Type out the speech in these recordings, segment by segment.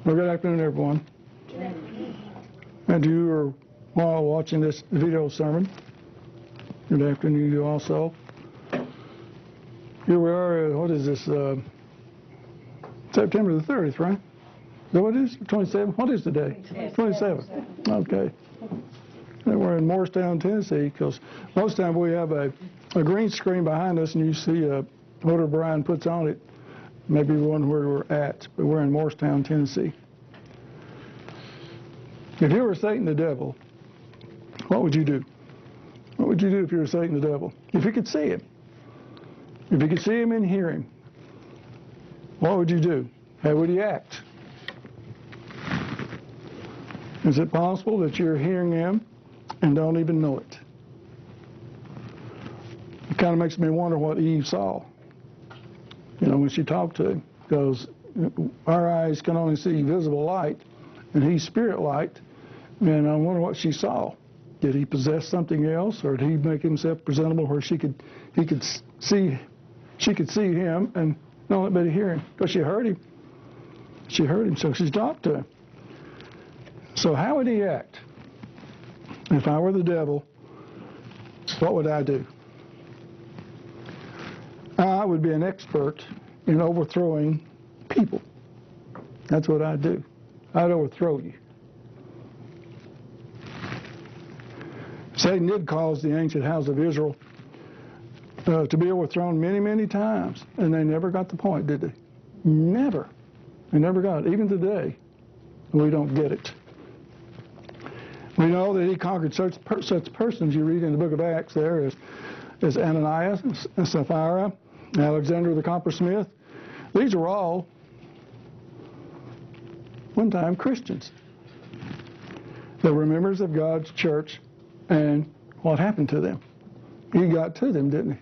Well, good afternoon, everyone. And you are while watching this video sermon, good afternoon to you also. Here we are, what is this, September the 30th, right? Is that what it is? 27th? What is the day? 27th. Okay. And we're in Morristown, Tennessee, because most of the time we have a green screen behind us and you see whatever Brian puts on it, maybe one where we're at, but we're in Morristown, Tennessee. If you were Satan the devil, what would you do? What would you do if you were Satan the devil? If you could see him. If you could see him and hear him, what would you do? How would you act? Is it possible that you're hearing him and don't even know it? It kind of makes me wonder what Eve saw, when she talked to him, because our eyes can only see visible light, and he's spirit light, and I wonder what she saw. Did he possess something else, or did he make himself presentable where she could see him and not but hear him? Because she heard him. She heard him, so she talked to him. So how would he act? If I were the devil, what would I do? I would be an expert in overthrowing people. That's what I'd do. I'd overthrow you. Satan did cause the ancient house of Israel to be overthrown many, many times, and they never got the point, did they? Never. They never got it. Even today, we don't get it. We know that he conquered such persons you read in the book of Acts there as Ananias and Sapphira, Alexander the coppersmith. These were all one-time Christians. They were members of God's church, and what happened to them? He got to them, didn't he?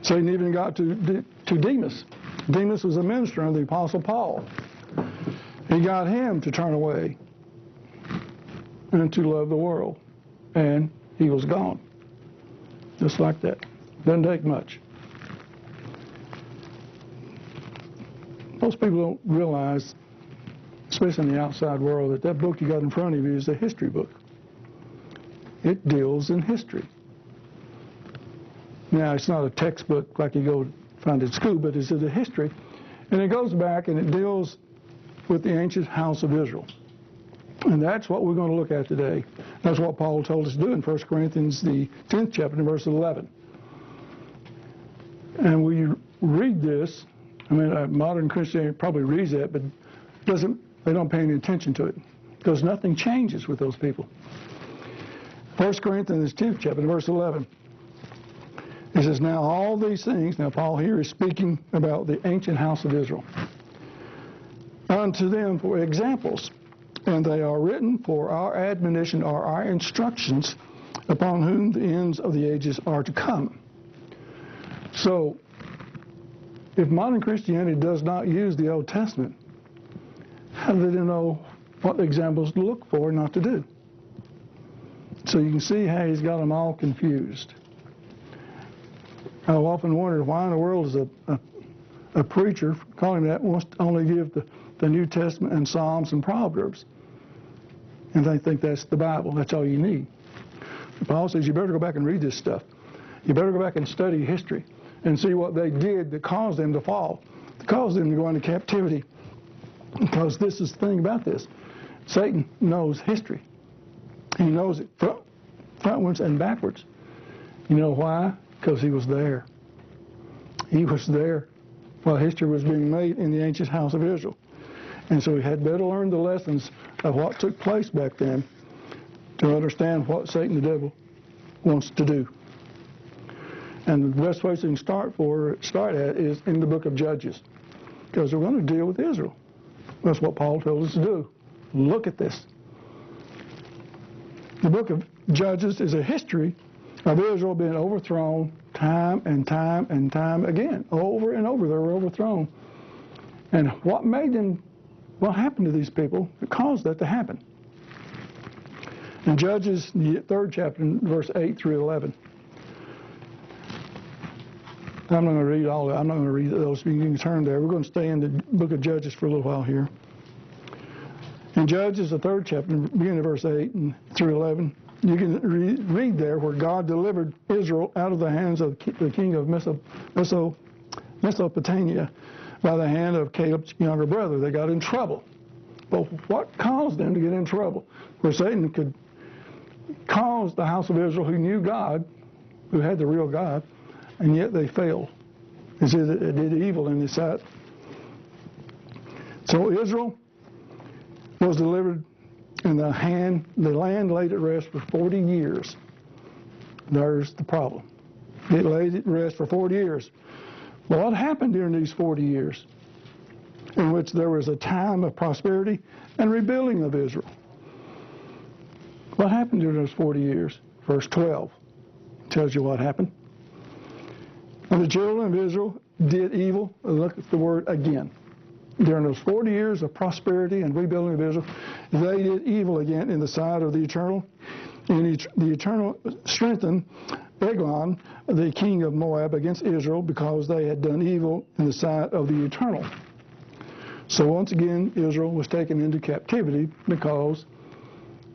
Satan even got to Demas. Demas was a minister of the Apostle Paul. He got him to turn away and to love the world, and he was gone. Just like that. Doesn't take much. Most people don't realize, especially in the outside world, that book you got in front of you is a history book. It deals in history. Now, it's not a textbook like you go find at school, but it's a history. And it goes back and it deals with the ancient house of Israel. And that's what we're going to look at today. That's what Paul told us to do in 1 Corinthians, the 10th chapter, verse 11. And we read this. Modern Christianity probably reads that, but they don't pay any attention to it, because nothing changes with those people. 1 Corinthians 10th chapter, verse 11. He says, now all these things, now Paul here is speaking about the ancient house of Israel, unto them for examples, and they are written for our admonition or our instructions, upon whom the ends of the ages are to come. So, if modern Christianity does not use the Old Testament, how do they know what examples to look for and not to do? So you can see how he's got them all confused. I've often wondered why in the world is a preacher, calling that, wants to only give the New Testament and Psalms and Proverbs. And they think that's the Bible. That's all you need. Paul says you better go back and read this stuff. You better go back and study history and see what they did that caused them to fall, that caused them to go into captivity. Because this is the thing about this. Satan knows history. He knows it frontwards and backwards. You know why? Because he was there. He was there while history was being made in the ancient house of Israel. And so we had better learn the lessons of what took place back then to understand what Satan the devil wants to do. And the best place we can start at is in the book of Judges, because we're going to deal with Israel. That's what Paul told us to do. Look at this. The book of Judges is a history of Israel being overthrown time and time and time again. Over and over they were overthrown. And what happened to these people that caused that to happen? In Judges, the 3rd chapter, verse 8 through 11. I'm not going to read all that. I'm not going to read those. You can turn there. We're going to stay in the book of Judges for a little while here. In Judges, the 3rd chapter, beginning of verse 8 and through 11, you can read there where God delivered Israel out of the hands of the king of Mesopotamia by the hand of Caleb's younger brother. They got in trouble. But what caused them to get in trouble? Where Satan could cause the house of Israel, who knew God, who had the real God, and yet they failed. It said it did evil in his sight. So Israel was delivered in the land laid at rest for 40 years. There's the problem. It laid at rest for 40 years. Well, what happened during these 40 years? In which there was a time of prosperity and rebuilding of Israel. What happened during those 40 years? Verse 12 tells you what happened. And the children of Israel did evil. Look at the word again. During those 40 years of prosperity and rebuilding of Israel, they did evil again in the sight of the Eternal. And the Eternal strengthened Eglon, the king of Moab, against Israel because they had done evil in the sight of the Eternal. So once again, Israel was taken into captivity because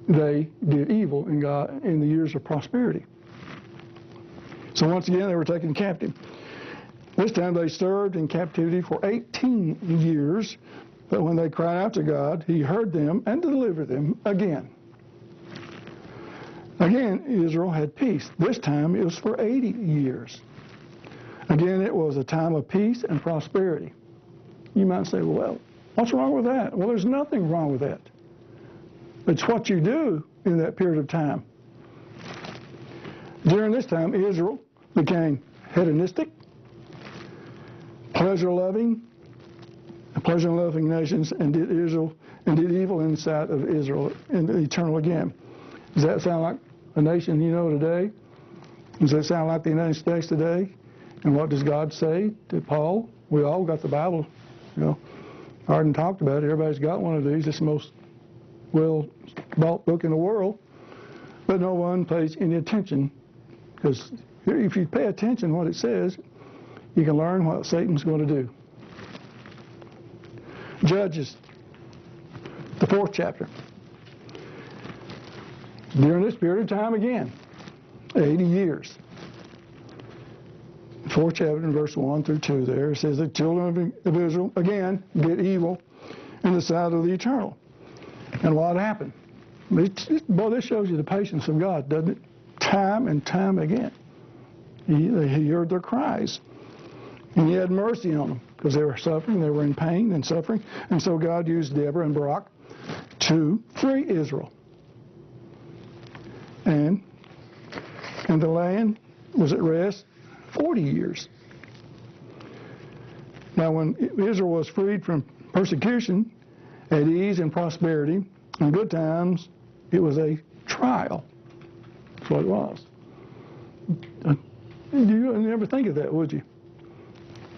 they did evil in the years of prosperity. So once again, they were taken captive. This time they served in captivity for 18 years, but when they cried out to God, He heard them and delivered them again. Again, Israel had peace. This time it was for 80 years. Again, it was a time of peace and prosperity. You might say, well, what's wrong with that? Well, there's nothing wrong with that. It's what you do in that period of time. During this time, Israel became hedonistic, pleasure-loving nations, and did evil in the sight of Israel and the Eternal again. Does that sound like a nation you know today? Does that sound like the United States today? And what does God say to Paul? We all got the Bible, Arden talked about it. Everybody's got one of these. It's the most well-bought book in the world, but no one pays any attention, because if you pay attention to what it says, you can learn what Satan's going to do. Judges, the 4th chapter. During this period of time again, 80 years. 4th chapter, verse 1 through 2 there, it says the children of Israel, again, did evil in the sight of the Eternal. And what happened? This shows you the patience of God, doesn't it? Time and time again. He heard their cries. And He had mercy on them because they were suffering, they were in pain and suffering. And so God used Deborah and Barak to free Israel. And the land was at rest 40 years. Now, when Israel was freed from persecution, at ease and prosperity, in good times, it was a trial. That's what it was. You never think of that, would you?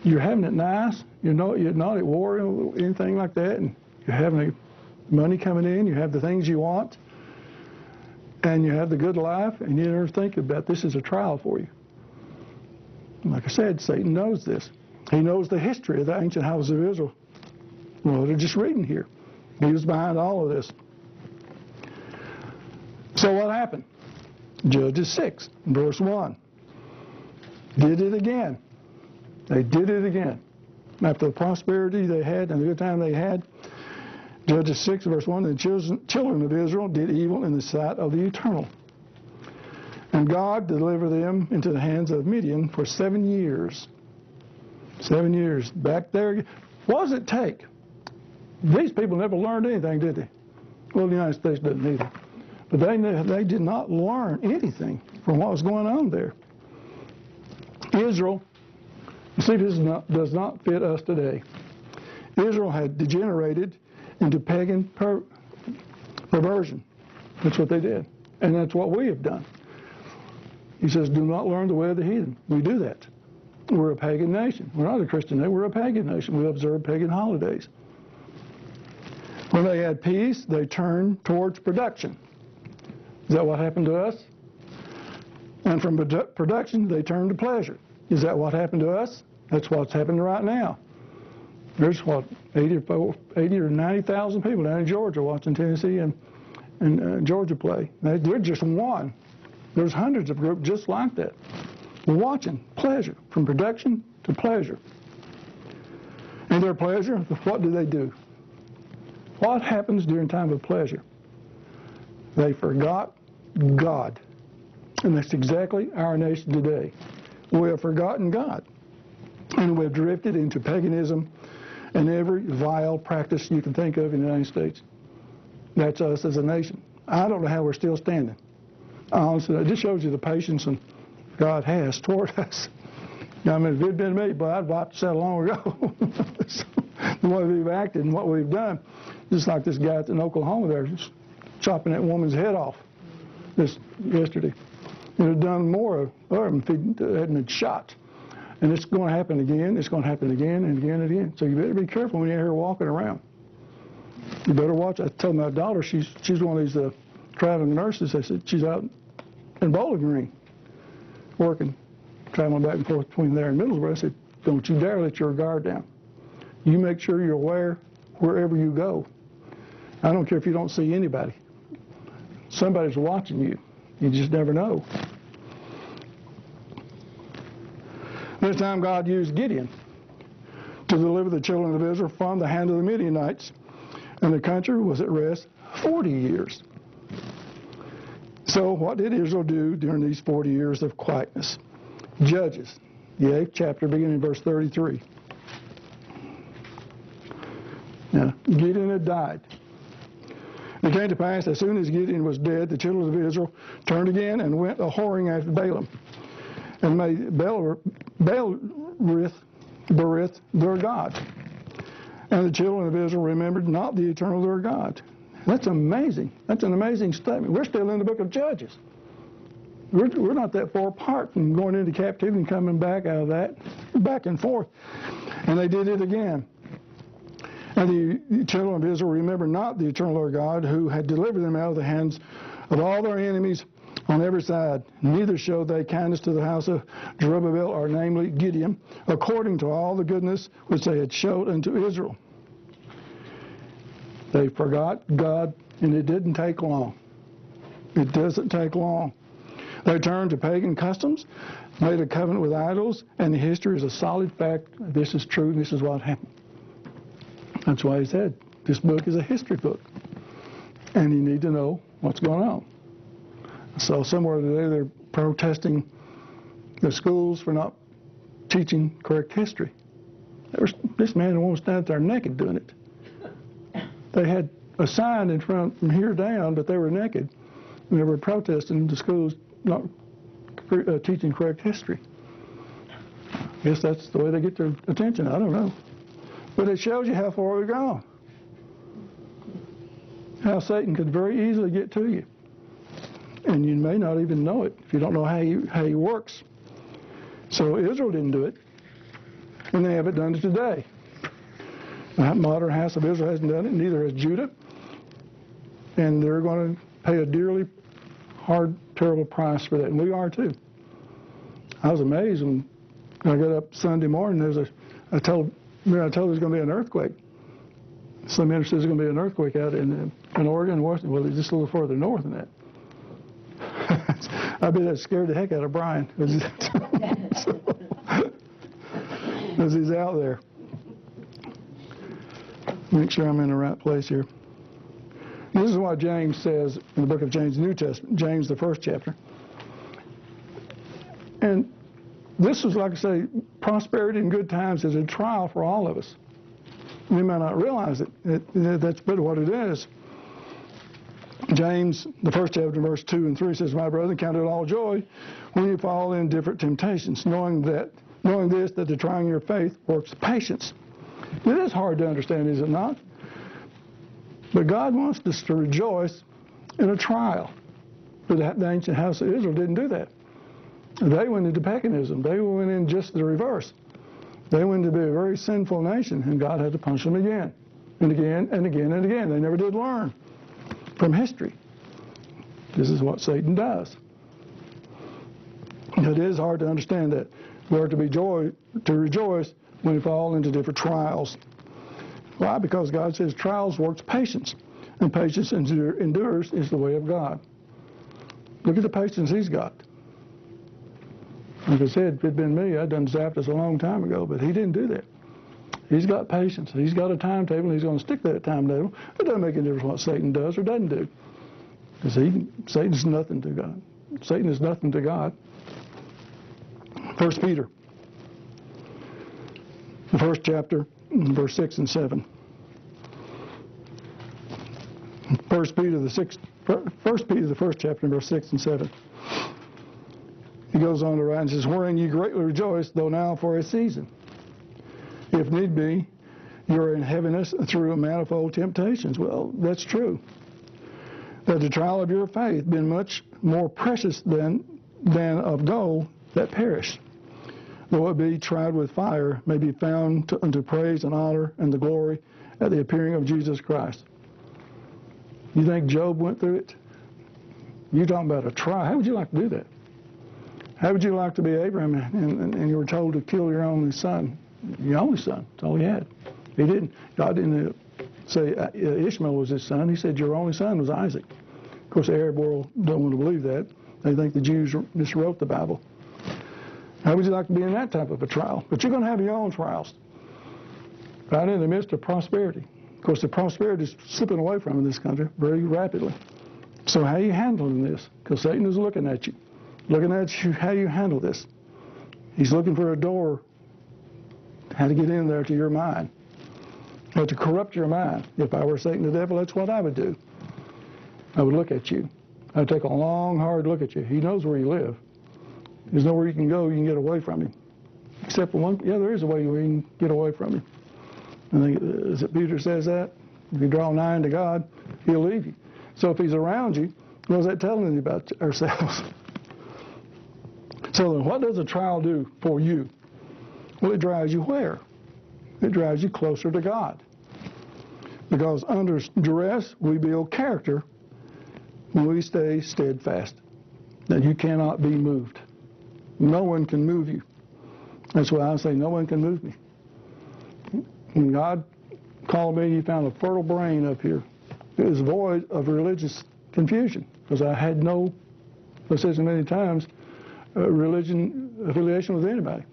You're having it nice. You're not at war or anything like that, and you're having the money coming in. You have the things you want, and you have the good life, and you never think about this as a trial for you. Like I said, Satan knows this. He knows the history of the ancient house of Israel. Well, they're just reading here. He was behind all of this. So what happened? Judges 6, verse 1. Did it again. They did it again. After the prosperity they had and the good time they had, Judges 6, verse 1, the children of Israel did evil in the sight of the Eternal. And God delivered them into the hands of Midian for 7 years. 7 years. Back there. What does it take? These people never learned anything, did they? Well, the United States didn't either. But they did not learn anything from what was going on there. Israel, see, this does not fit us today. Israel had degenerated into pagan perversion. That's what they did. And that's what we have done. He says, do not learn the way of the heathen. We do that. We're a pagan nation. We're not a Christian nation. We're a pagan nation. We observe pagan holidays. When they had peace, they turned towards production. Is that what happened to us? And from production, they turned to pleasure. Is that what happened to us? That's what's happening right now. There's 80 or 90,000 people down in Georgia watching Tennessee and Georgia play. They're just one. There's hundreds of groups just like that. We're watching pleasure, from production to pleasure. And their pleasure, what do? What happens during time of pleasure? They forgot God. And that's exactly our nation today. We have forgotten God. And we've drifted into paganism and every vile practice you can think of in the United States. That's us as a nation. I don't know how we're still standing. Honestly, it just shows you the patience and God has toward us. I mean, if it had been me, but I'd wiped this out long ago. The way we've acted and what we've done, just like this guy in Oklahoma there, just chopping that woman's head off yesterday. And had done more of them if he hadn't been shot. And it's going to happen again. It's going to happen again and again and again. So you better be careful when you're here walking around. You better watch. I told my daughter, she's one of these traveling nurses. I said, she's out in Bowling Green working, traveling back and forth between there and Middlesbrough. I said, don't you dare let your guard down. You make sure you're aware wherever you go. I don't care if you don't see anybody. Somebody's watching you. You just never know. This time God used Gideon to deliver the children of Israel from the hand of the Midianites, and the country was at rest 40 years. So what did Israel do during these 40 years of quietness? Judges, the 8th chapter, beginning in verse 33. Now, Gideon had died. It came to pass, as soon as Gideon was dead, the children of Israel turned again and went a-whoring after Balaam, and made Berith their god. And the children of Israel remembered not the eternal their God. That's amazing. That's an amazing statement. We're still in the book of Judges. We're not that far apart from going into captivity and coming back out of that, back and forth. And they did it again. And the children of Israel remembered not the eternal their God, who had delivered them out of the hands of all their enemies on every side. Neither showed they kindness to the house of Jerubbaal, or namely Gideon, according to all the goodness which they had showed unto Israel. They forgot God, and it didn't take long. It doesn't take long. They turned to pagan customs, made a covenant with idols, and the history is a solid fact. This is true, and this is what happened. That's why he said, this book is a history book, and you need to know what's going on. So somewhere today they're protesting the schools for not teaching correct history. This man and woman standing there naked doing it. They had a sign in front from here down, but they were naked. And they were protesting the schools not teaching correct history. I guess that's the way they get their attention. I don't know. But it shows you how far we've gone. How Satan could very easily get to you. And you may not even know it if you don't know how he works. So Israel didn't do it, and they haven't done it today. The modern house of Israel hasn't done it, neither has Judah. And they're going to pay a dearly hard, terrible price for that, and we are too. I was amazed when I got up Sunday morning. I told there's going to be an earthquake. Some minister says there's going to be an earthquake out in Oregon, Washington. Well, it's just a little further north than that. I bet that scared the heck out of Brian as he's out there. Make sure I'm in the right place here. This is what James says in the book of James, the New Testament, James, the 1st chapter. And this is, like I say, prosperity and good times is a trial for all of us. We may not realize it. That's but what it is. James, the 1st chapter, verse 2 and 3 says, "My brethren, count it all joy when you fall in different temptations, knowing this, that the trying your faith works patience." It is hard to understand, is it not? But God wants us to rejoice in a trial. But the ancient house of Israel didn't do that. They went into paganism. They went in just the reverse. They went to be a very sinful nation, and God had to punish them again and again and again and again. They never did learn from history. This is what Satan does. It is hard to understand that We are to rejoice when we fall into different trials. Why? Because God says trials works patience, and patience endures is the way of God. Look at the patience He's got. Like I said, if it had been me, I'd done zapped us a long time ago, but He didn't do that. He's got patience. He's got a timetable, and He's going to stick to that timetable. It doesn't make any difference what Satan does or doesn't do. Because Satan's nothing to God. Satan is nothing to God. 1 Peter, the first chapter, verse 6 and 7. 1 Peter, the first chapter, verse 6 and 7. He goes on to write and says, wherein ye greatly rejoice, though now for a season, if need be, you are in heaviness through manifold temptations. Well, that's true. That the trial of your faith been much more precious than of gold that perish, though it be tried with fire, may be found unto praise and honor and the glory at the appearing of Jesus Christ. You think Job went through it? You're talking about a trial. How would you like to do that? How would you like to be Abraham and you were told to kill your only son? Your only son. That's all he had. He didn't. God didn't say Ishmael was his son. He said your only son was Isaac. Of course, the Arab world don't want to believe that. They think the Jews just wrote the Bible. How would you like to be in that type of a trial? But you're going to have your own trials. Right in the midst of prosperity. Of course, the prosperity is slipping away from in this country very rapidly. So how are you handling this? Because Satan is looking at you. Looking at you, how you handle this. He's looking for a door, how to get in there to your mind. How to corrupt your mind. If I were Satan the devil, that's what I would do. I would look at you. I would take a long, hard look at you. He knows where you live. There's nowhere you can go, you can get away from him. Except for one, there is a way where you can get away from him. I think, is it Peter says that? If you draw nigh to God, He'll leave you. So if He's around you, what is that telling you about ourselves? So then what does a trial do for you? Well, it drives you where? It drives you closer to God. Because under duress, we build character when we stay steadfast. That you cannot be moved. No one can move you. That's why I say no one can move me. When God called me, He found a fertile brain up here. It was void of religious confusion because I had no, I've said so many times, religion affiliation with anybody.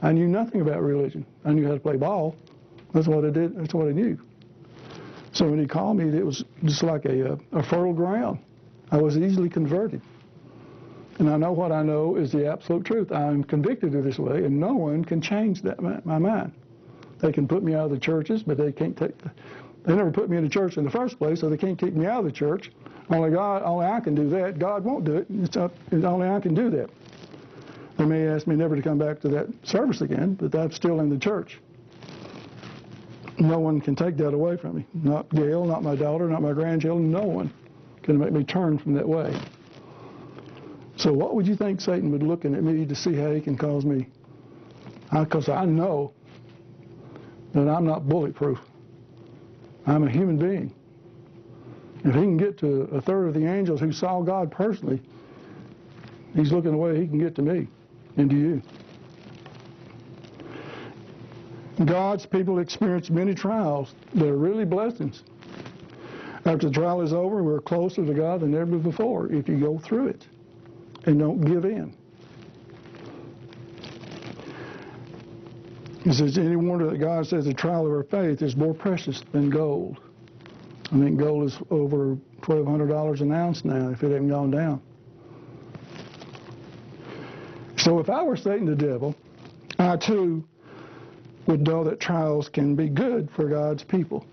I knew nothing about religion. I knew how to play ball. That's what I did. That's what I knew. So when He called me, it was just like a fertile ground. I was easily converted. And I know what I know is the absolute truth. I'm convicted of this way, and no one can change that my mind. They can put me out of the churches, but they can't take. They never put me in the church in the first place, so they can't kick me out of the church. Only I can do that. God won't do it. It's only I can do that. They may ask me never to come back to that service again, but I'm still in the church. No one can take that away from me. Not Gail, not my daughter, not my grandchildren. No one can make me turn from that way. So what would you think Satan would looking at me to see how he can cause me? Because I know that I'm not bulletproof. I'm a human being. If he can get to a third of the angels who saw God personally, he's looking the way he can get to me and to you. God's people experience many trials that are really blessings. After the trial is over, we're closer to God than ever before if you go through it and don't give in. He says, any wonder that God says the trial of our faith is more precious than gold. I think gold is over $1,200 an ounce now if it hasn't gone down. So if I were Satan the devil, I too would know that trials can be good for God's people.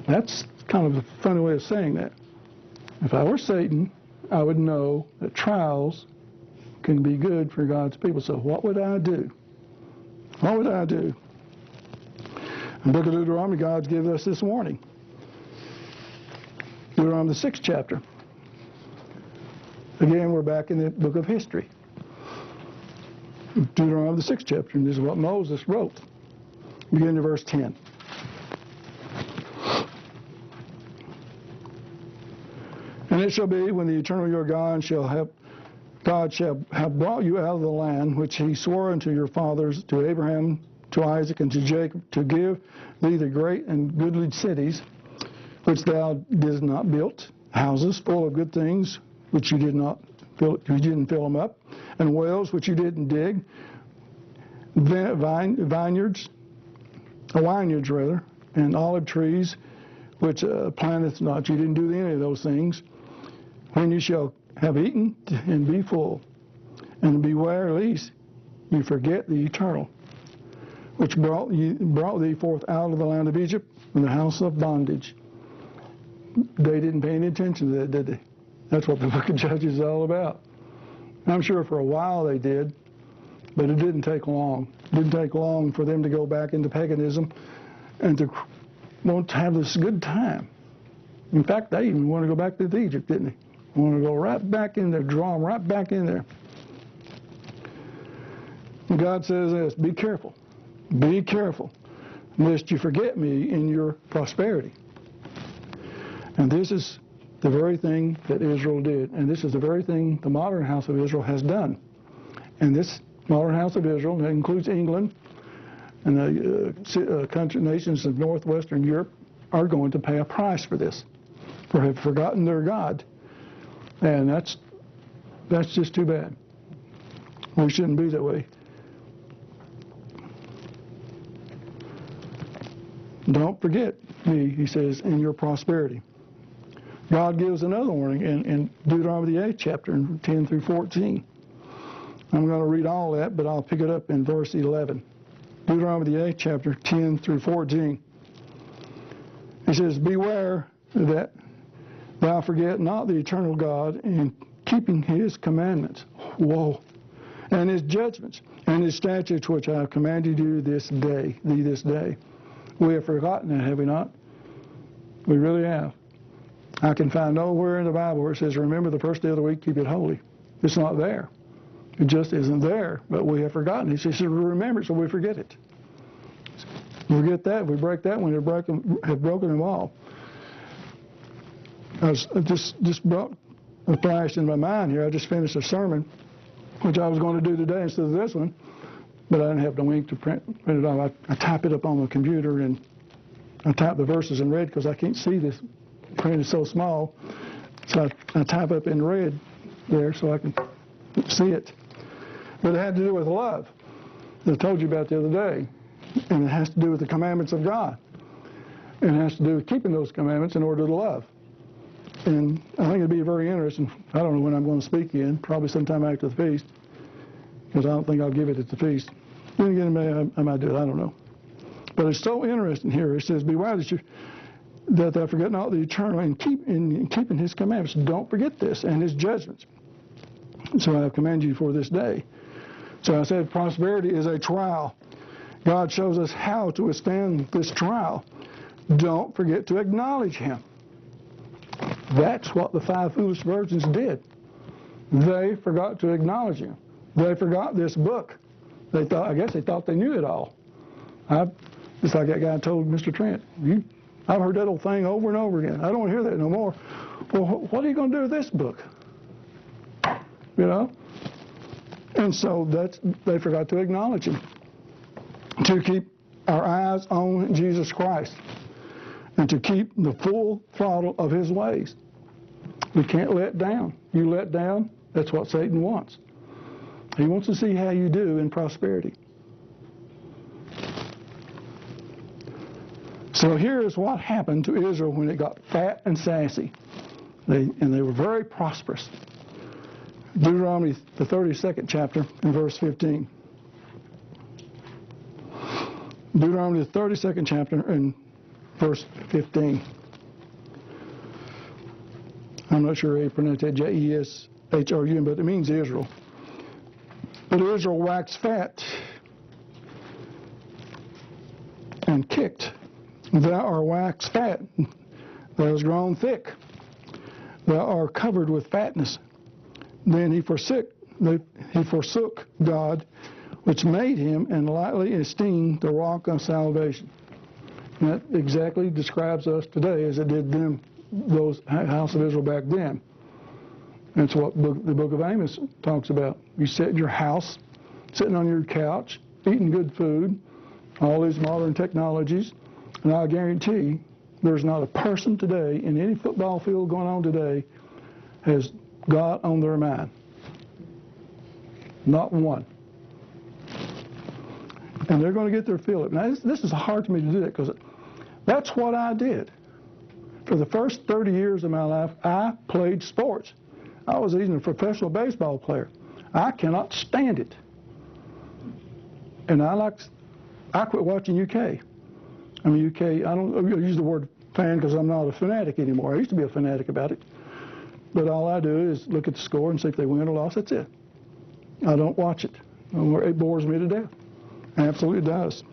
That's kind of a funny way of saying that. If I were Satan, I would know that trials can be good for God's people. So what would I do? What would I do? In the book of Deuteronomy, God's given us this warning. Deuteronomy, the 6th chapter. Again, we're back in the book of history. Deuteronomy, the 6th chapter, and this is what Moses wrote. Beginning of verse 10. And it shall be when the eternal your God shall have God shall have brought you out of the land which he swore unto your fathers, to Abraham, to Isaac, and to Jacob, to give thee the great and goodly cities, which thou didst not build, houses full of good things, which you didn't fill them up, and wells which you didn't dig, vineyards, and olive trees, which planteth not. You didn't do any of those things. When you shall have eaten and be full, and beware lest you forget the eternal, which brought thee forth out of the land of Egypt, from the house of bondage. They didn't pay any attention to that, did they? That's what the book of Judges is all about. I'm sure for a while they did, but it didn't take long. It didn't take long for them to go back into paganism and to want to have this good time. In fact, they even want to go back to Egypt, didn't they? Want to go right back in there, draw them right back in there. And God says this, be careful, lest you forget me in your prosperity. And this is the very thing that Israel did, and this is the very thing the modern house of Israel has done. And this modern house of Israel, that includes England and the country nations of northwestern Europe, are going to pay a price for this, for have forgotten their God. And that's just too bad. We shouldn't be that way. Don't forget me, he says, in your prosperity. God gives another warning in Deuteronomy the 8th chapter, 10 through 14. I'm going to read all that, but I'll pick it up in verse 11. Deuteronomy the 8th chapter, 10 through 14. He says, beware that thou forget not the eternal God in keeping his commandments. Whoa. And his judgments and his statutes which I have commanded you thee this day. We have forgotten that, have we not? We really have. I can find nowhere in the Bible where it says, remember the first day of the week, keep it holy. It's not there. It just isn't there, but we have forgotten. He says, remember it, so we forget it. We forget that. We break that one. Have broken them all. I was just brought a flash in my mind here. I just finished a sermon, which I was going to do today instead of this one, but I didn't have no ink to print it on. I type it up on the computer, and I type the verses in red because I can't see this. Print is so small, so I type up in red there so I can see it. But it had to do with love, that I told you about the other day, and it has to do with the commandments of God, and it has to do with keeping those commandments in order to love. And I think it'd be very interesting. I don't know when I'm going to speak in, probably sometime after the feast, because I don't think I'll give it at the feast. Then again, I might do it, I don't know. But it's so interesting here. It says, beware that thou forget not the eternal in keeping his commandments. Don't forget this and his judgments. So I have commanded you for this day. So I said prosperity is a trial. God shows us how to withstand this trial. Don't forget to acknowledge him. That's what the 5 foolish virgins did. They forgot to acknowledge him. They forgot this book. I guess they thought they knew it all. Just like that guy told Mr. Trent, I've heard that old thing over and over again. I don't want to hear that no more. Well, what are you going to do with this book? You know? And so they forgot to acknowledge him. To keep our eyes on Jesus Christ. And to keep the full throttle of his ways. We can't let down. You let down, that's what Satan wants. He wants to see how you do in prosperity. So here's what happened to Israel when it got fat and sassy. They were very prosperous. Deuteronomy, the 32nd chapter, in verse 15. Deuteronomy, the 32nd chapter, in verse 15. I'm not sure how you pronounce that, Jeshrun, but it means Israel. But Israel waxed fat and kicked. Thou art waxed fat, thou hast grown thick, thou art covered with fatness. Then he forsook God, which made him, and lightly esteemed the rock of salvation. And that exactly describes us today as it did them, those house of Israel back then. That's what the book of Amos talks about. You sit in your house, sitting on your couch, eating good food, all these modern technologies, and I guarantee there's not a person today in any football field going on today has God on their mind. Not one. And they're going to get their fill of it. Now, this is hard for me to do that because that's what I did. For the first 30 years of my life, I played sports. I was even a professional baseball player. I cannot stand it. And I quit watching UK. I mean, UK, I don't use the word fan because I'm not a fanatic anymore. I used to be a fanatic about it. But all I do is look at the score and see if they win or lost. That's it. I don't watch it. It bores me to death. It absolutely does.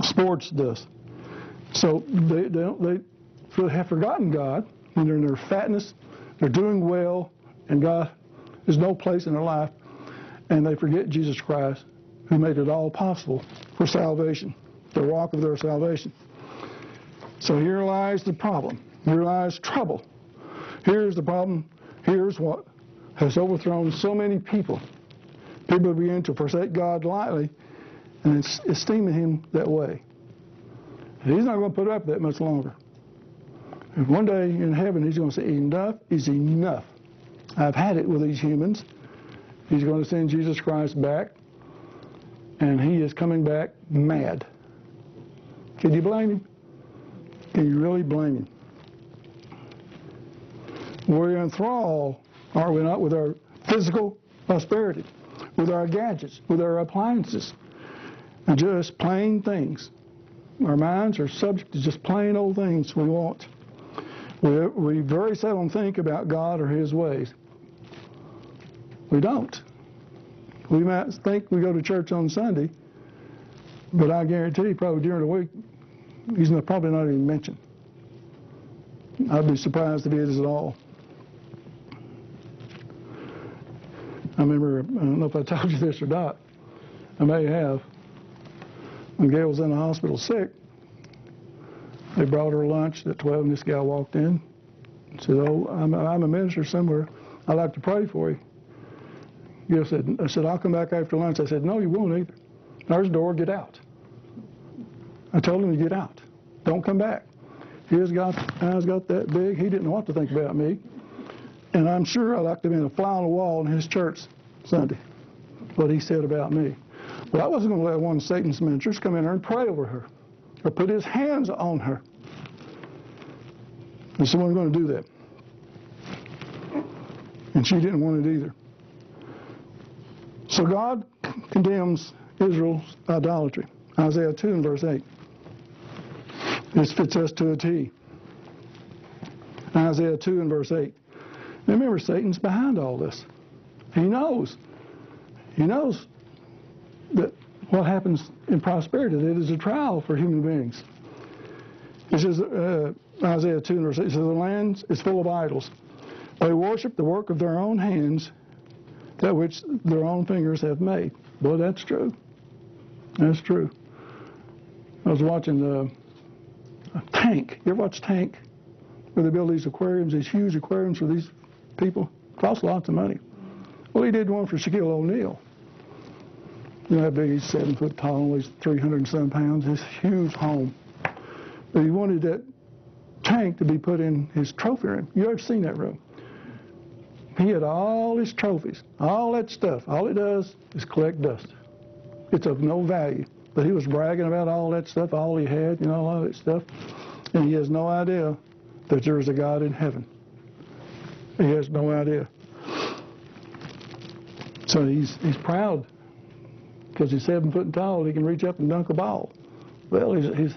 Sports does. So they have forgotten God, and they're in their fatness, they're doing well, and God has no place in their life, and they forget Jesus Christ, who made it all possible for salvation, the rock of their salvation. So here lies the problem. Here lies trouble. Here's the problem. Here's what has overthrown so many people. People begin to forsake God lightly and esteeming Him that way. And He's not going to put up that much longer. And one day in heaven, He's going to say, enough is enough. I've had it with these humans. He's going to send Jesus Christ back, and He is coming back mad. Can you blame Him? Can you really blame Him? We're enthralled, are we not, with our physical prosperity, with our gadgets, with our appliances, and just plain things. Our minds are subject to just plain old things we want. We very seldom think about God or His ways. We don't. We might think we go to church on Sunday, but I guarantee probably during the week, He's probably not even mentioned. I'd be surprised if He is at all. I remember, I don't know if I told you this or not, I may have, when Gail was in the hospital sick, they brought her lunch at 12, and this gal walked in and said, oh, I'm a minister somewhere. I'd like to pray for you. Gail said, I said, I'll come back after lunch. I said, no, you won't either. There's the door, get out. I told him to get out. Don't come back. His eyes got that big, he didn't know what to think about me. And I'm sure I'd like to have been a fly on the wall in his church Sunday, what he said about me. But I wasn't going to let one of Satan's ministers come in there and pray over her or put his hands on her. And so I'm going to do that. And she didn't want it either. So God condemns Israel's idolatry. Isaiah 2 and verse 8. This fits us to a T. Isaiah 2 and verse 8. Now remember, Satan's behind all this. He knows. He knows that what happens in prosperity, that it is a trial for human beings. It says, Isaiah 2 and verse 8, it says, the land is full of idols. They worship the work of their own hands, that which their own fingers have made. Boy, that's true. That's true. I was watching Tank. You ever watch Tank? Where they build these aquariums, these huge aquariums for these people. Costs lots of money. Well, he did one for Shaquille O'Neal. You know how big he's 7 foot tall, he's 300 and some pounds, his huge home. But he wanted that tank to be put in his trophy room. You ever seen that room? He had all his trophies, all that stuff. All it does is collect dust. It's of no value. But he was bragging about all that stuff, all he had, all that stuff. And he has no idea that there is a God in heaven. He has no idea. So he's proud because he's 7 foot tall. He can reach up and dunk a ball. Well, he's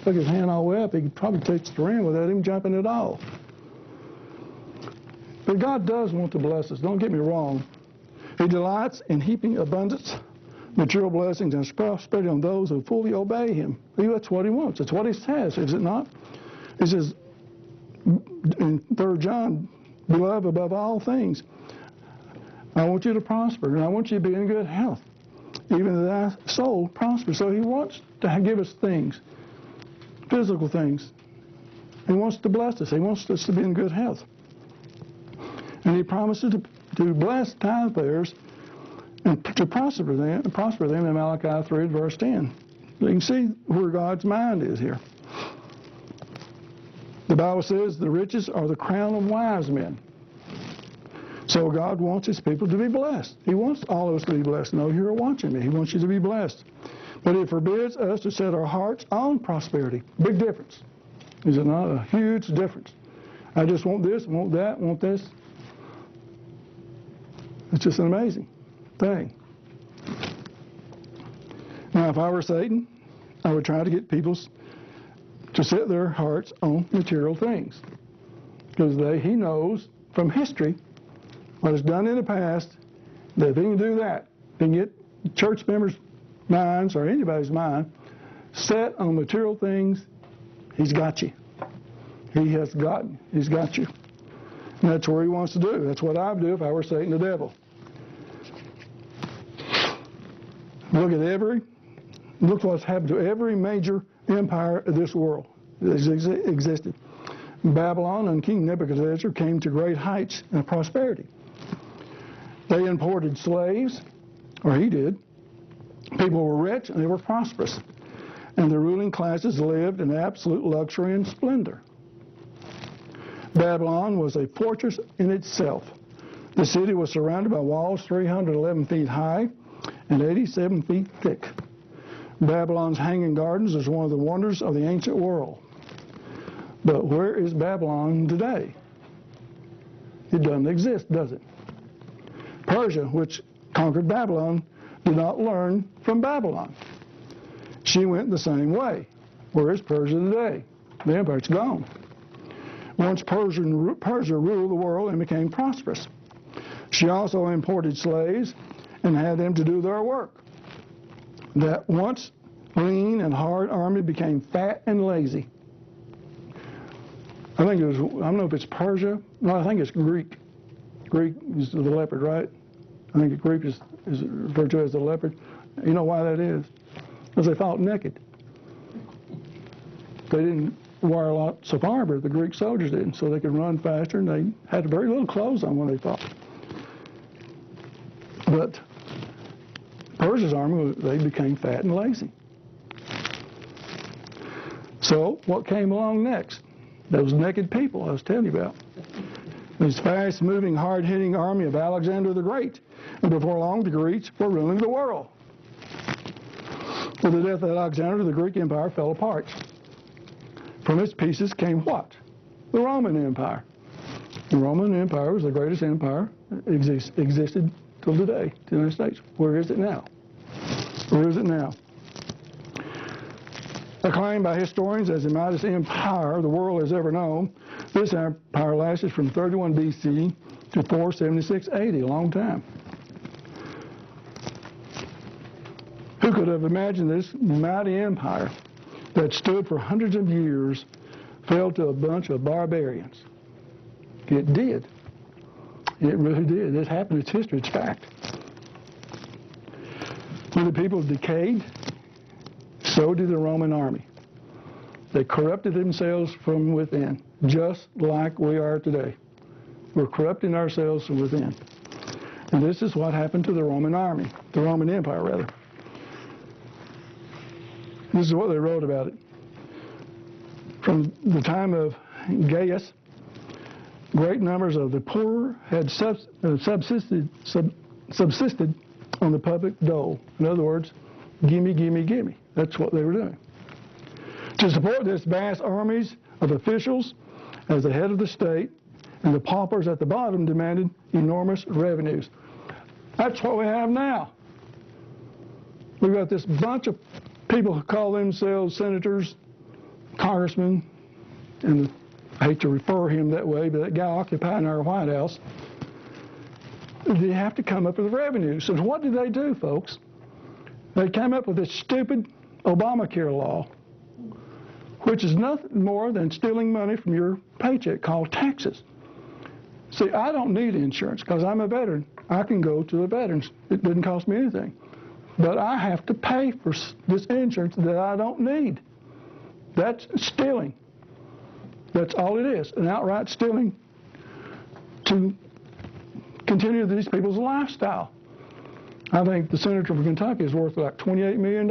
took his hand all the way up. He could probably touch the rim without him jumping at all. But God does want to bless us. Don't get me wrong. He delights in heaping abundance, material blessings, and prosperity on those who fully obey Him. That's what He wants. That's what He says, is it not? He says in 3 John, beloved above all things, I want you to prosper, and I want you to be in good health, even that thy soul prospers. So He wants to give us things, physical things. He wants to bless us. He wants us to be in good health. And he promises to bless tithe-payers and to prosper them in Malachi 3, verse 10. So you can see where God's mind is here. The Bible says the riches are the crown of wise men. So God wants his people to be blessed. He wants all of us to be blessed. No, you're watching me. He wants you to be blessed. But it forbids us to set our hearts on prosperity. Big difference. Is it not a huge difference? I just want this, want that, want this. It's just an amazing thing. Now, if I were Satan, I would try to get people to set their hearts on material things. Because he knows from history what is done in the past, that if he can do that, he can get church members' minds or anybody's mind set on material things, he's got you. He's got you. And that's what he wants to do. That's what I would do if I were Satan the devil. Look what's happened to every major empire of this world that has existed. Babylon and King Nebuchadnezzar came to great heights of prosperity. They imported slaves, or he did. People were rich and they were prosperous. And the ruling classes lived in absolute luxury and splendor. Babylon was a fortress in itself. The city was surrounded by walls 311 feet high and 87 feet thick. Babylon's Hanging Gardens is one of the wonders of the ancient world. But where is Babylon today? It doesn't exist, does it? Persia, which conquered Babylon, did not learn from Babylon. She went the same way. Where is Persia today? The empire's gone. Once Persia ruled the world and became prosperous. She also imported slaves and had them to do their work. That once lean and hard army became fat and lazy. I don't know if it's Persia. No, I think it's Greek. Greek is the leopard, right? I think Greek is referred to as the leopard. You know why that is? Because they fought naked. They didn't wear lots of armor, the Greek soldiers did, so they could run faster, and they had very little clothes on when they fought. But Persia's army, they became fat and lazy. So what came along next? Those naked people I was telling you about. This fast-moving, hard-hitting army of Alexander the Great. And before long, the Greeks were ruling the world. With the death of Alexander, the Greek Empire fell apart. From its pieces came what? The Roman Empire. The Roman Empire was the greatest empire that existed till today, the United States. Where is it now? Where is it now? Acclaimed by historians as the mightiest empire the world has ever known, this empire lasted from 31 BC to 476 AD, a long time. Who could have imagined this mighty empire that stood for hundreds of years fell to a bunch of barbarians? It did. It really did. It happened. It's history. It's fact. When the people decayed, so did the Roman army. They corrupted themselves from within, just like we are today. We're corrupting ourselves from within. And this is what happened to the Roman army, the Roman Empire, rather. This is what they wrote about it. From the time of Gaius, great numbers of the poor had subsisted on the public dole. In other words, gimme, gimme, gimme. That's what they were doing. To support this vast armies of officials as the head of the state, and the paupers at the bottom demanded enormous revenues. That's what we have now. We've got this bunch of people who call themselves senators, congressmen, and I hate to refer him that way, but that guy occupying our White House, they have to come up with revenues. So what did they do, folks? They came up with this stupid Obamacare law, which is nothing more than stealing money from your paycheck, called taxes. See, I don't need insurance because I'm a veteran. I can go to the veterans. It didn't cost me anything. But I have to pay for this insurance that I don't need. That's stealing. That's all it is, an outright stealing to continue these people's lifestyle. I think the senator from Kentucky is worth like $28 million.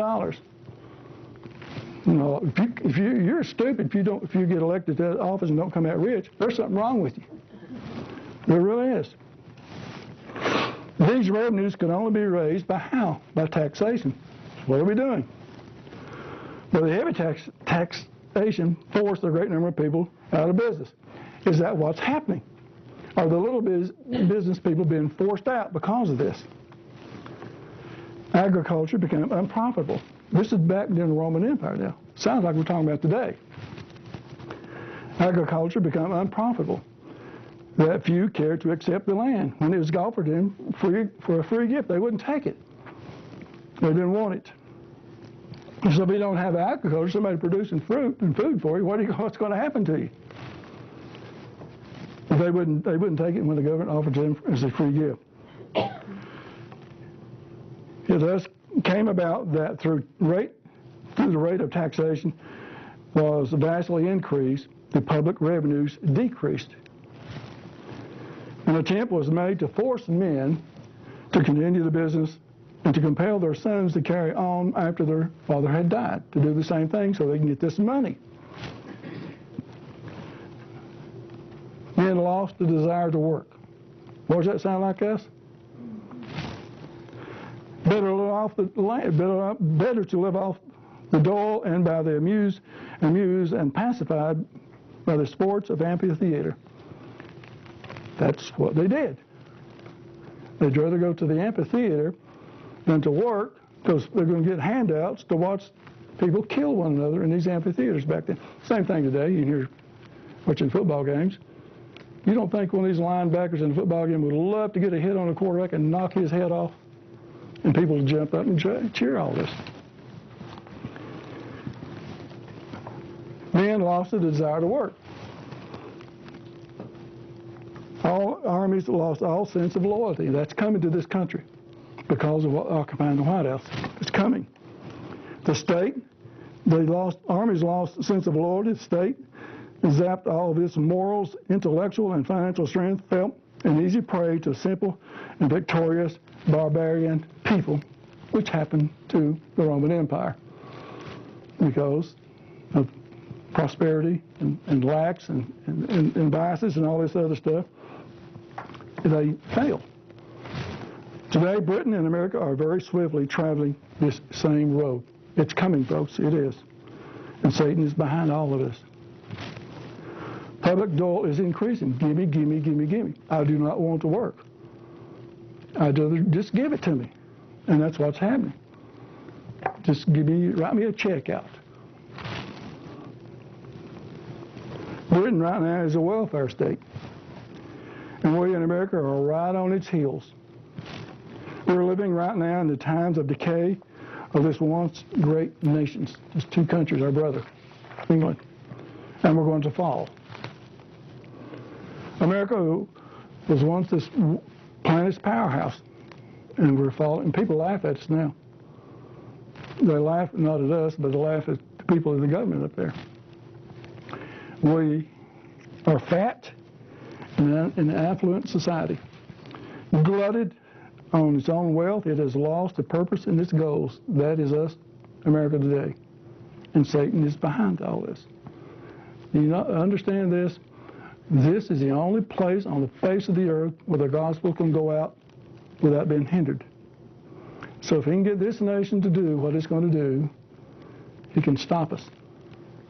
You know, if you're stupid if you get elected to that office and don't come out rich, there's something wrong with you. There really is. These revenues can only be raised by how? By taxation. What are we doing? Well, the heavy taxation forced a great number of people out of business. Is that what's happening? Are the little business people being forced out because of this? Agriculture became unprofitable. This is back during the Roman Empire now. Sounds like we're talking about today. Agriculture became unprofitable. That few cared to accept the land. When it was offered to them for a free gift, they wouldn't take it. They didn't want it. So if you don't have agriculture, somebody producing fruit and food for you, what's going to happen to you? They wouldn't take it when the government offered to them as a free gift. It thus came about that through the rate of taxation was vastly increased, the public revenues decreased. An attempt was made to force men to continue the business and to compel their sons to carry on after their father had died, to do the same thing so they can get this money. Men lost the desire to work. What does that sound like us? Better to live off the dole and by the amused and pacified by the sports of amphitheater. That's what they did. They'd rather go to the amphitheater than to work because they're going to get handouts to watch people kill one another in these amphitheaters back then. Same thing today. You hear watching football games. You don't think one of these linebackers in a football game would love to get a hit on a quarterback and knock his head off? And people would jump up and cheer all this. Men lost the desire to work. All armies lost all sense of loyalty. That's coming to this country because of what occupying the White House. It's coming. The state, armies lost the sense of loyalty. The state zapped all of its morals, intellectual, and financial strength, felt an easy prey to simple and victorious barbarian people, which happened to the Roman Empire because of prosperity and lacks and vices and all this other stuff. They failed. Today, Britain and America are very swiftly traveling this same road. It's coming, folks. It is. And Satan is behind all of this. Public dole is increasing. Gimme, gimme, gimme, gimme. I do not want to work. Just give it to me. And that's what's happening. Just write me a check out. Britain right now is a welfare state. And we in America are right on its heels. We're living right now in the times of decay of this once great nations. These two countries, our brother, England. And we're going to fall. America was once this planet's powerhouse. And we're falling. And people laugh at us now. They laugh not at us, but they laugh at the people in the government up there. We are fat in an affluent society. Glutted on its own wealth, it has lost the purpose and its goals. That is us, America today. And Satan is behind all this. Do you not understand this? This is the only place on the face of the earth where the gospel can go out without being hindered. So if he can get this nation to do what it's going to do, he can stop us.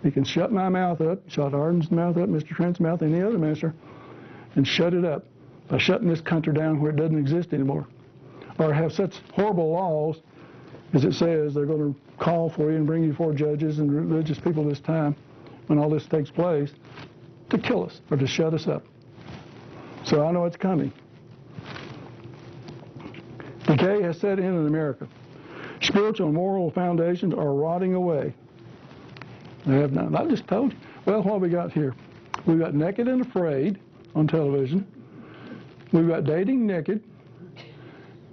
He can shut my mouth up, shut Arden's mouth up, Mr. Trent's mouth, any other minister, and shut it up by shutting this country down where it doesn't exist anymore. Or have such horrible laws, as it says, they're going to call for you and bring you before judges and religious people this time, when all this takes place, to kill us or to shut us up. So I know it's coming. Decay has set in America. Spiritual and moral foundations are rotting away. They have none. I just told you. Well, what we got here? We've got Naked and Afraid on television. We've got Dating Naked.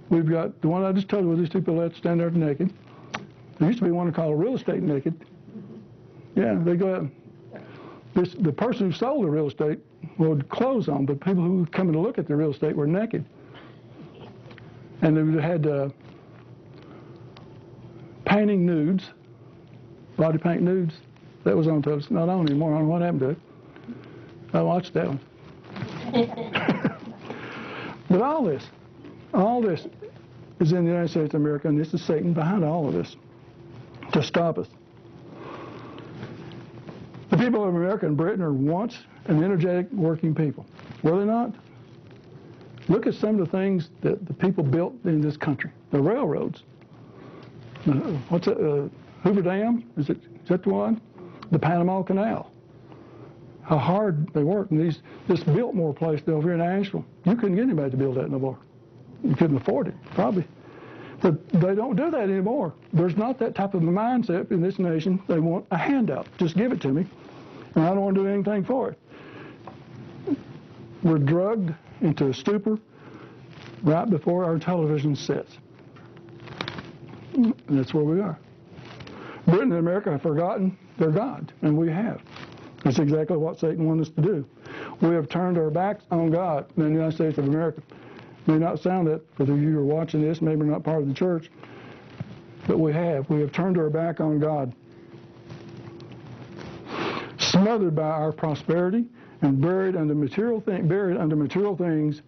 We've got the one I just told you where these two people have to stand there naked. There used to be one called Real Estate Naked. Yeah, they go out. The person who sold the real estate would clothes on, but people who come in to look at the real estate were naked. And they had painting nudes, body paint nudes. That was on television. Not on anymore. I don't know what happened to it. I watched that one. But all this is in the United States of America, and this is Satan behind all of this to stop us. The people of America and Britain are once an energetic working people. Were they not? Look at some of the things that the people built in this country. The railroads. What's it? Hoover Dam? Is that the one? The Panama Canal. How hard they worked. And this Biltmore place over here in Asheville, you couldn't get anybody to build that no more. You couldn't afford it, probably. But they don't do that anymore. There's not that type of a mindset in this nation. They want a handout. Just give it to me, and I don't want to do anything for it. We're drugged into a stupor right before our television sets. And that's where we are. Britain and America have forgotten their God, and we have. That's exactly what Satan wants us to do. We have turned our backs on God in the United States of America. It may not sound that for those of you who are watching this, maybe not part of the church, but we have. We have turned our back on God. Smothered by our prosperity and buried under material things,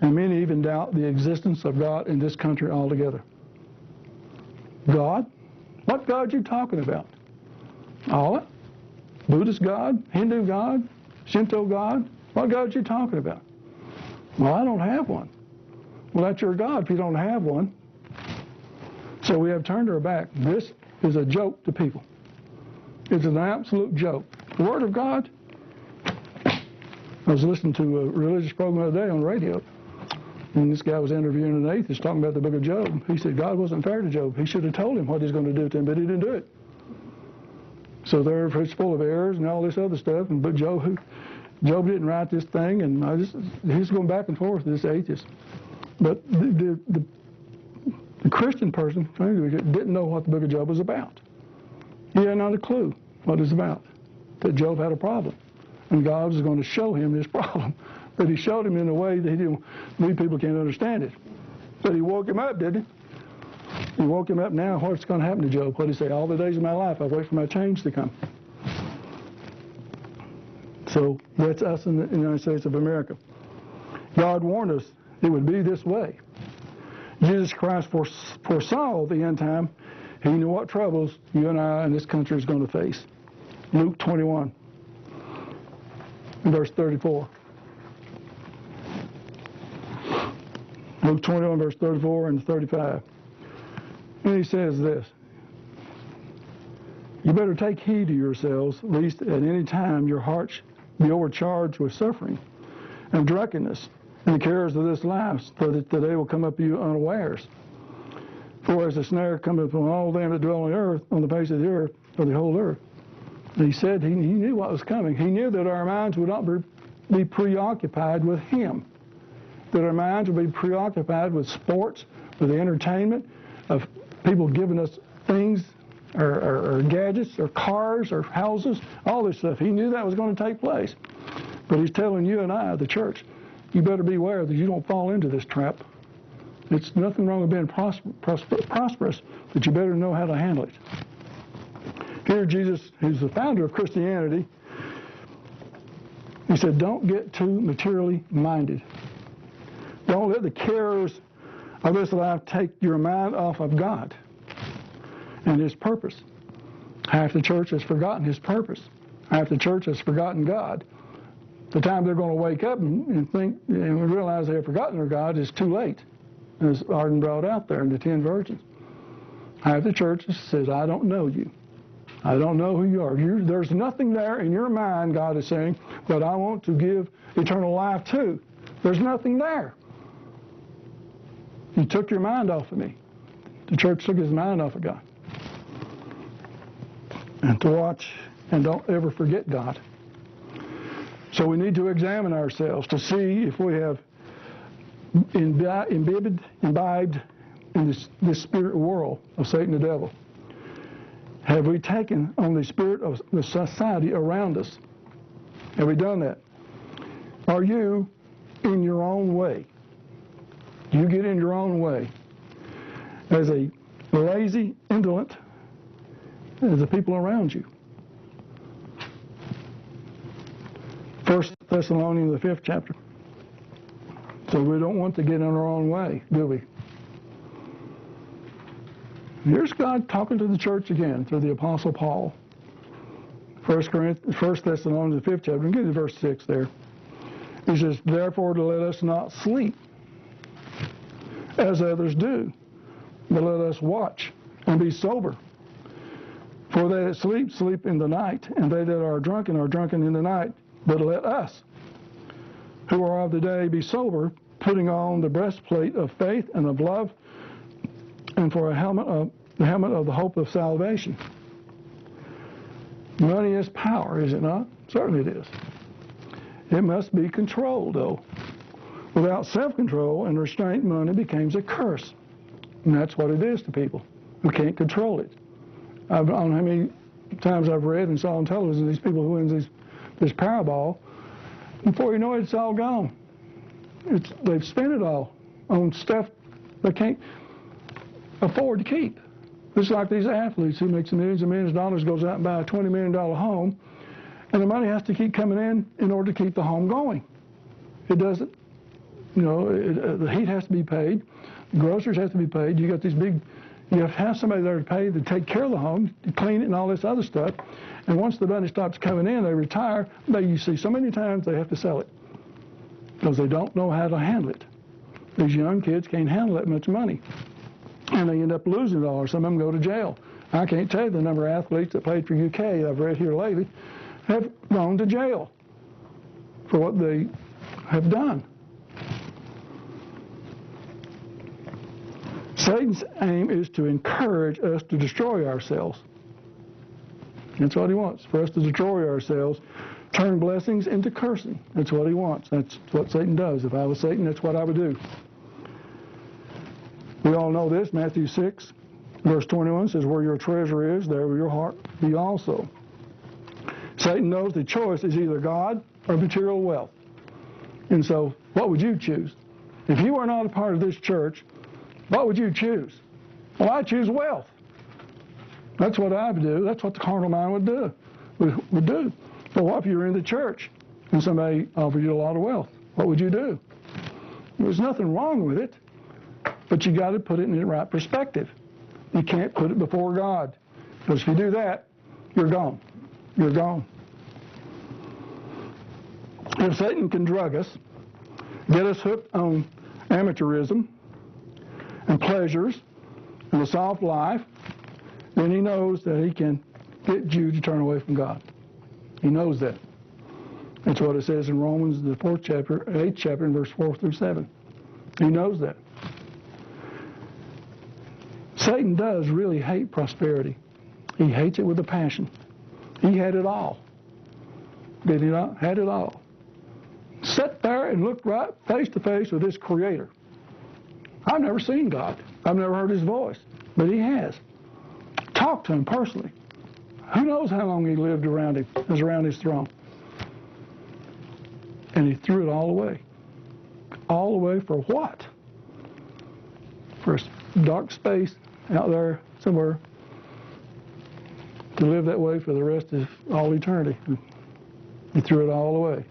and many even doubt the existence of God in this country altogether. God? What God are you talking about? Allah? Buddhist God? Hindu God? Shinto God? What God are you talking about? Well, I don't have one. Well, that's your God if you don't have one. So we have turned our back. This is a joke to people. It's an absolute joke. The Word of God. I was listening to a religious program the other day on the radio, and this guy was interviewing an atheist talking about the book of Job. He said God wasn't fair to Job. He should have told him what he's going to do to him, but he didn't do it. So it's full of errors and all this other stuff. But Job didn't write this thing, and he's going back and forth with this atheist. But the Christian person didn't know what the book of Job was about. He had not a clue what it was about, that Job had a problem. And God was going to show him this problem. But he showed him in a way that we people can't understand it. But he woke him up, didn't he? He woke him up now. What's going to happen to Job? What did he say? All the days of my life, I wait for my change to come. So that's us in the United States of America. God warned us it would be this way. Jesus Christ foresaw the end time. He knew what troubles you and I and this country is going to face. Luke 21, verse 34. Luke 21, verse 34 and 35. And he says this: you better take heed to yourselves, lest at any time your hearts be overcharged with suffering and drunkenness and the cares of this life, so that the day will come up to you unawares. For as a snare cometh upon all them that dwell on the earth, on the face of the earth, or the whole earth. And he said he knew what was coming. He knew that our minds would not be preoccupied with him, that our minds would be preoccupied with sports, with the entertainment of people giving us things, or gadgets, or cars, or houses, all this stuff. He knew that was going to take place. But he's telling you and I, the church, you better beware that you don't fall into this trap. It's nothing wrong with being prosperous, but you better know how to handle it. Here Jesus, who's the founder of Christianity, he said, don't get too materially minded. Don't let the cares of this life take your mind off of God and his purpose. Half the church has forgotten his purpose. Half the church has forgotten God. The time they're going to wake up and think and realize they have forgotten their God is too late, as Arden brought out there in the 10 virgins. Half the church says, I don't know you. I don't know who you are. There's nothing there in your mind, God is saying, that I want to give eternal life to. There's nothing there. You took your mind off of me. The church took his mind off of God. And to watch and don't ever forget God. So we need to examine ourselves to see if we have imbibed in this spirit world of Satan the devil. Have we taken on the spirit of the society around us? Have we done that? Are you, in your own way, You get in your own way as a lazy, indolent as the people around you. 1 Thessalonians, the 5th chapter. So we don't want to get in our own way, do we? Here's God talking to the church again through the Apostle Paul. 1 Thessalonians, the 5th chapter, and get to verse 6 there. He says, therefore, to let us not sleep as others do, but let us watch and be sober. For they that sleep, sleep in the night, and they that are drunken in the night. But let us, who are of the day, be sober, putting on the breastplate of faith and of love, and for the helmet of the hope of salvation. Money is power, is it not? Certainly it is. It must be controlled, though. Without self-control and restraint, money becomes a curse. And that's what it is to people who can't control it. I don't know how many times I've read and saw on television these people who win this Powerball. Before you know it, it's all gone. They've spent it all on stuff they can't afford to keep. It's like these athletes who make millions and millions of dollars, goes out and buy a $20 million home, and the money has to keep coming in order to keep the home going. It doesn't, the heat has to be paid, the groceries have to be paid, you have to have somebody there to pay to take care of the home, to clean it and all this other stuff, and once the money stops coming in, they retire, you see so many times they have to sell it because they don't know how to handle it. These young kids can't handle that much money. And they end up losing it all, or some of them go to jail. I can't tell you the number of athletes that played for UK I've read here lately have gone to jail for what they have done. Satan's aim is to encourage us to destroy ourselves. That's what he wants, for us to destroy ourselves, turn blessings into cursing. That's what he wants. That's what Satan does. If I was Satan, that's what I would do. We all know this. Matthew 6, verse 21 says, where your treasure is, there will your heart be also. Satan knows the choice is either God or material wealth. And so, what would you choose? If you were not a part of this church, what would you choose? Well, I'd choose wealth. That's what I would do. That's what the carnal mind would do. But what if you were in the church and somebody offered you a lot of wealth? What would you do? There's nothing wrong with it. But you got to put it in the right perspective. You can't put it before God. Because if you do that, you're gone. You're gone. If Satan can drug us, get us hooked on amateurism and pleasures and a soft life, then he knows that he can get you to turn away from God. He knows that. That's what it says in Romans, the 8th chapter, in verse 4 through 7. He knows that. Satan does really hate prosperity. He hates it with a passion. He had it all. Did he not? Had it all. Sat there and looked right face to face with his Creator. I've never seen God. I've never heard his voice. But he has. Talked to him personally. Who knows how long he lived around him, was around his throne. And he threw it all away. All away for what? For a dark space out there somewhere to live that way for the rest of all eternity. He threw it all away.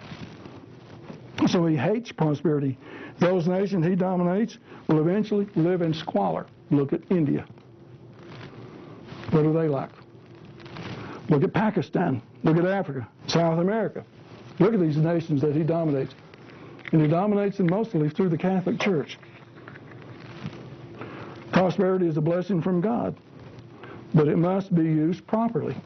So he hates prosperity. Those nations he dominates will eventually live in squalor. Look at India. What are they like? Look at Pakistan. Look at Africa, South America. Look at these nations that he dominates. And he dominates them mostly through the Catholic Church. Prosperity is a blessing from God, but it must be used properly.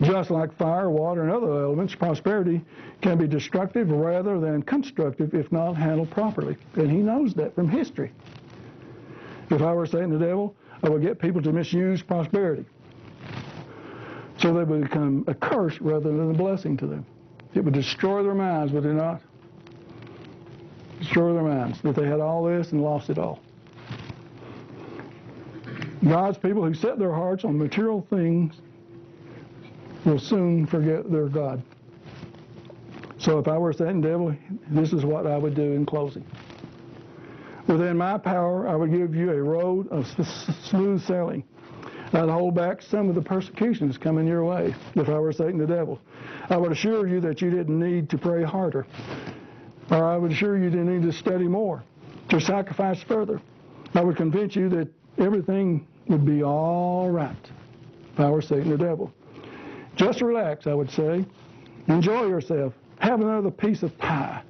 Just like fire, water, and other elements, prosperity can be destructive rather than constructive if not handled properly. And he knows that from history. If I were Satan the devil, I would get people to misuse prosperity, so they would become a curse rather than a blessing to them. It would destroy their minds, would it not? Destroy their minds, that they had all this and lost it all. God's people who set their hearts on material things will soon forget their God. So if I were Satan devil, this is what I would do in closing. Within my power, I would give you a road of smooth sailing. I'd hold back some of the persecutions coming your way if I were Satan the devil. I would assure you that you didn't need to pray harder, or I would assure you didn't need to study more, to sacrifice further. I would convince you that everything would be all right if I were Satan the devil. Just relax, I would say. Enjoy yourself. Have another piece of pie.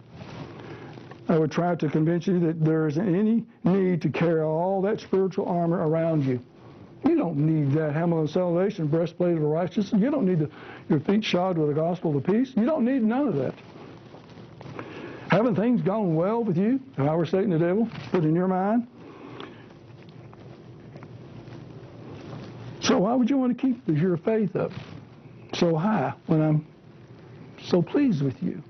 I would try to convince you that there isn't any need to carry all that spiritual armor around you. You don't need that helmet of salvation, breastplate of righteousness. You don't need your feet shod with the gospel of peace. You don't need none of that. Haven't things gone well with you if I were Satan the devil, put in your mind? So why would you want to keep your faith up so high when I'm so pleased with you?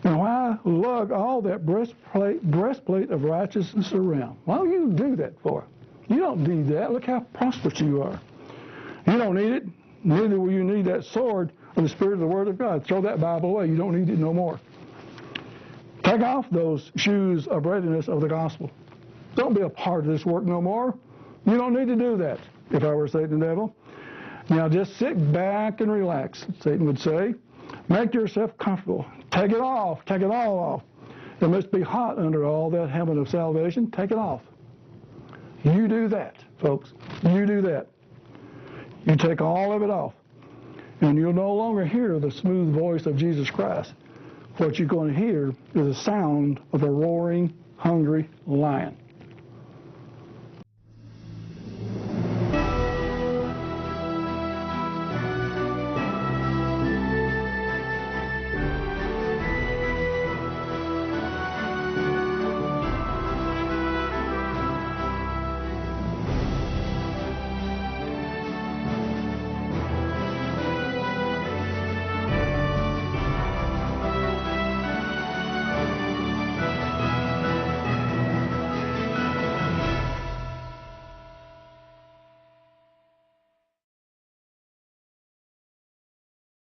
And why lug all that breastplate of righteousness around? Why would you do that for? You don't need that. Look how prosperous you are. You don't need it. Neither will you need that sword of the Spirit of the Word of God. Throw that Bible away. You don't need it no more. Take off those shoes of readiness of the gospel. Don't be a part of this work no more. You don't need to do that if I were Satan the devil. Now just sit back and relax, Satan would say. Make yourself comfortable. Take it off. Take it all off. It must be hot under all that helmet of salvation. Take it off. You do that, folks. You do that. You take all of it off, and you'll no longer hear the smooth voice of Jesus Christ. What you're going to hear is the sound of a roaring, hungry lion.